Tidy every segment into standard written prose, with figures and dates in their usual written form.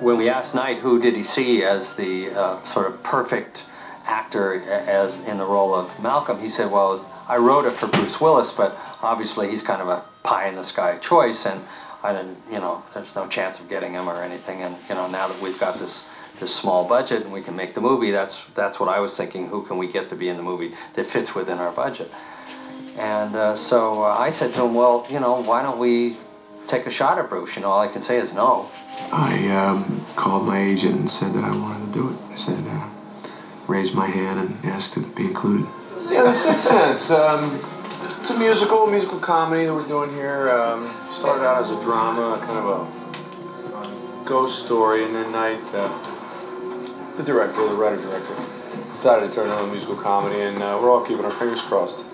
When we asked Knight who did he see as the sort of perfect actor as in the role of Malcolm, he said, well, I wrote it for Bruce Willis, but obviously he's kind of a pie-in-the-sky choice, and I didn't, there's no chance of getting him or anything, and now that we've got this small budget and we can make the movie, that's what I was thinking, who can we get to be in the movie that fits within our budget? And so I said to him, well, why don't we take a shot at Bruce? All I can say is no. I called my agent and said that I wanted to do it. I said, raised my hand and asked to be included. Yeah, The Sixth Sense. It's a musical comedy that we're doing here. Started out as a drama, kind of a ghost story, and then Knight, the writer-director, decided to turn it into a musical comedy, and we're all keeping our fingers crossed.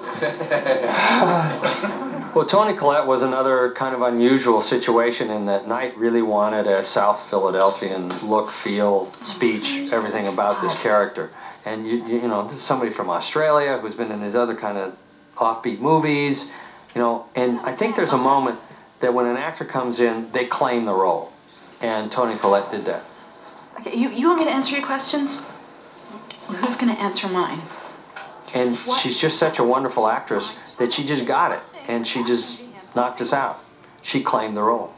Well, Toni Collette was another kind of unusual situation in that Knight really wanted a South Philadelphian look, feel, speech, everything about this character. And this is somebody from Australia who's been in these other kind of offbeat movies, and I think there's a moment that when an actor comes in, they claim the role. And Toni Collette did that. Okay, you want me to answer your questions? Well, who's going to answer mine? And she's just such a wonderful actress that she just got it, and she just knocked us out. She claimed the role.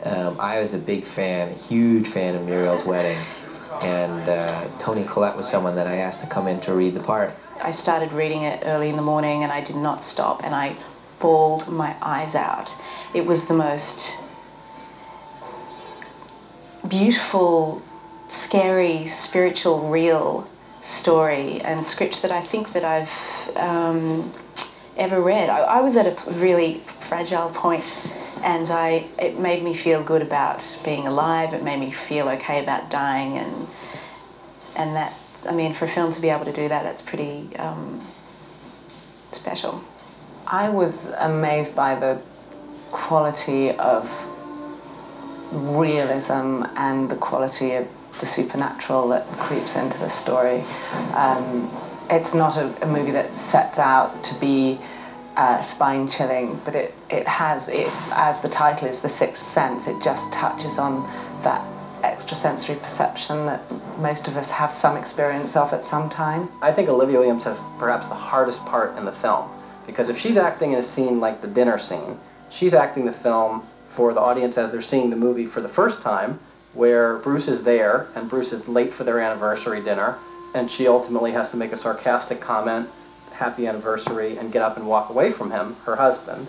I was a big fan, a huge fan of Muriel's Wedding, and Toni Collette was someone that I asked to come in to read the part. I started reading it early in the morning, and I did not stop, and I bawled my eyes out. It was the most beautiful, scary, spiritual, real story and script that I think that I've ever read. I was at a really fragile point, and it made me feel good about being alive. It made me feel okay about dying, and that, for a film to be able to do that, that's pretty special. I was amazed by the quality of realism and the quality of the supernatural that creeps into the story. It's not a movie that sets out to be spine-chilling, but it has, as the title is, The Sixth Sense. It just touches on that extrasensory perception that most of us have some experience of at some time. I think Olivia Williams has perhaps the hardest part in the film, because if she's acting in a scene like the dinner scene, she's acting the film for the audience as they're seeing the movie for the first time, where Bruce is there, and Bruce is late for their anniversary dinner, and she ultimately has to make a sarcastic comment, happy anniversary, and get up and walk away from him, her husband.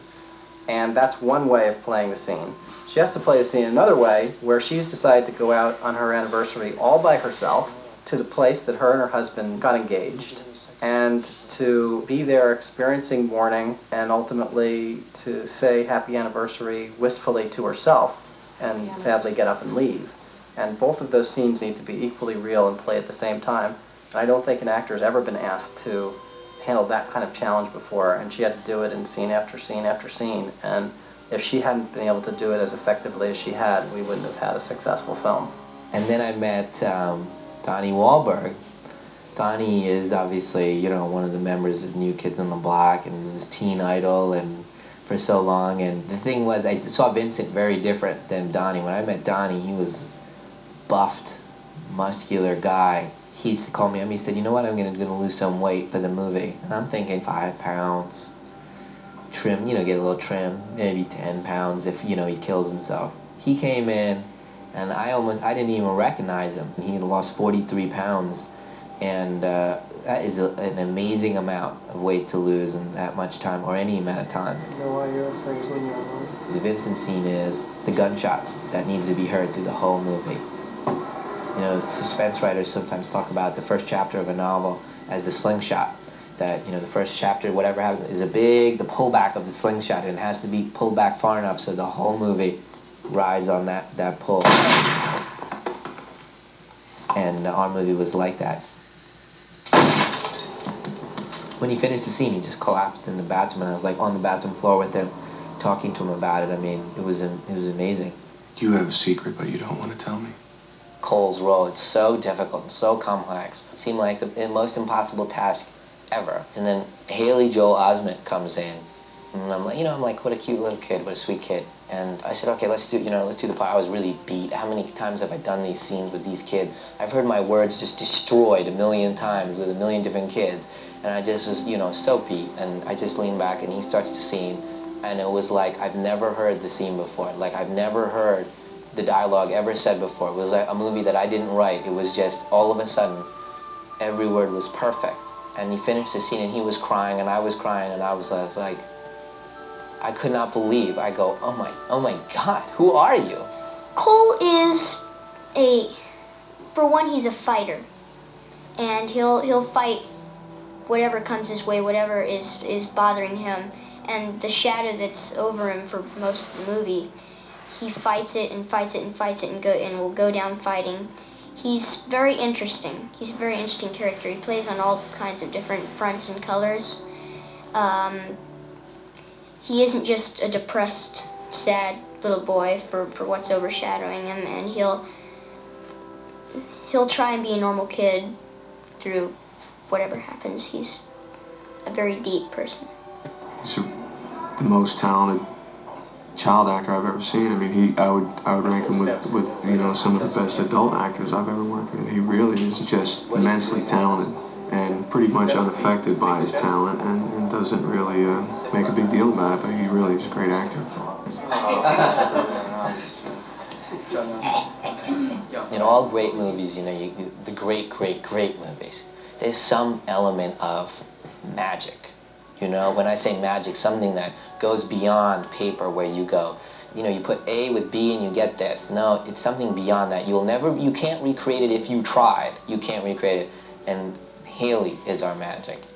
And that's one way of playing the scene. She has to play the scene another way, where she's decided to go out on her anniversary all by herself to the place that her and her husband got engaged, and to be there experiencing mourning, and ultimately to say happy anniversary wistfully to herself, and sadly get up and leave. And both of those scenes need to be equally real and play at the same time. And I don't think an actor has ever been asked to handle that kind of challenge before, and she had to do it in scene after scene after scene. And if she hadn't been able to do it as effectively as she had, we wouldn't have had a successful film. And then I met Donnie Wahlberg. Donnie is obviously, one of the members of New Kids on the Block, and his teen idol, and for so long. And the thing was, I saw Vincent very different than Donnie. When I met Donnie, he was buffed, muscular guy. He used to call me up, he said, you know what, I'm gonna lose some weight for the movie. And I'm thinking 5 pounds, trim, get a little trim, maybe 10 pounds if, he kills himself. He came in, and I didn't even recognize him. He had lost 43 pounds, and that is an amazing amount of weight to lose in that much time, or any amount of time. You know why you're afraid when you're alone? The Vincent scene is the gunshot that needs to be heard through the whole movie. Suspense writers sometimes talk about the first chapter of a novel as the slingshot. That, the first chapter, whatever happens, is the pullback of the slingshot, and it has to be pulled back far enough so the whole movie rides on that pull. And our movie was like that. When he finished the scene, he just collapsed in the bathroom, and I was like on the bathroom floor with him, talking to him about it. It was amazing. You have a secret, but you don't want to tell me. Cole's role, it's so difficult and so complex. It seemed like the most impossible task ever. And then Haley Joel Osment comes in, And I'm like, I'm like, what a cute little kid, what a sweet kid. And I said, okay, let's do the part. I was really beat. How many times have I done these scenes with these kids? I've heard my words just destroyed 1,000,000 times with 1,000,000 different kids. And I just was, so beat. And I just leaned back and he starts the scene. And it was like, I've never heard the scene before. Like, I've never heard the dialogue ever said before. It was like a movie that I didn't write. It was just, all of a sudden, every word was perfect. And he finished the scene and he was crying and I was crying and I was like, I could not believe. I go, oh my God, who are you? Cole is for one, he's a fighter, and he'll fight whatever comes his way, whatever is bothering him, and the shadow that's over him for most of the movie, he fights it and fights it and fights it and will go down fighting. He's very interesting. He's a very interesting character. He plays on all kinds of different fronts and colors. He isn't just a depressed, sad little boy for what's overshadowing him, and he'll try and be a normal kid through whatever happens. He's a very deep person. He's the most talented child actor I've ever seen. I mean, I would rank him with some of the best adult actors I've ever worked with. He really is just immensely talented and pretty much unaffected by his talent and doesn't really make a big deal about it, but he really is a great actor. In all great movies, the great movies, there's some element of magic. When I say magic, something that goes beyond paper where you go, you put A with B and you get this. No, it's something beyond that. You can't recreate it if you tried. You can't recreate it. And Haley is our magic.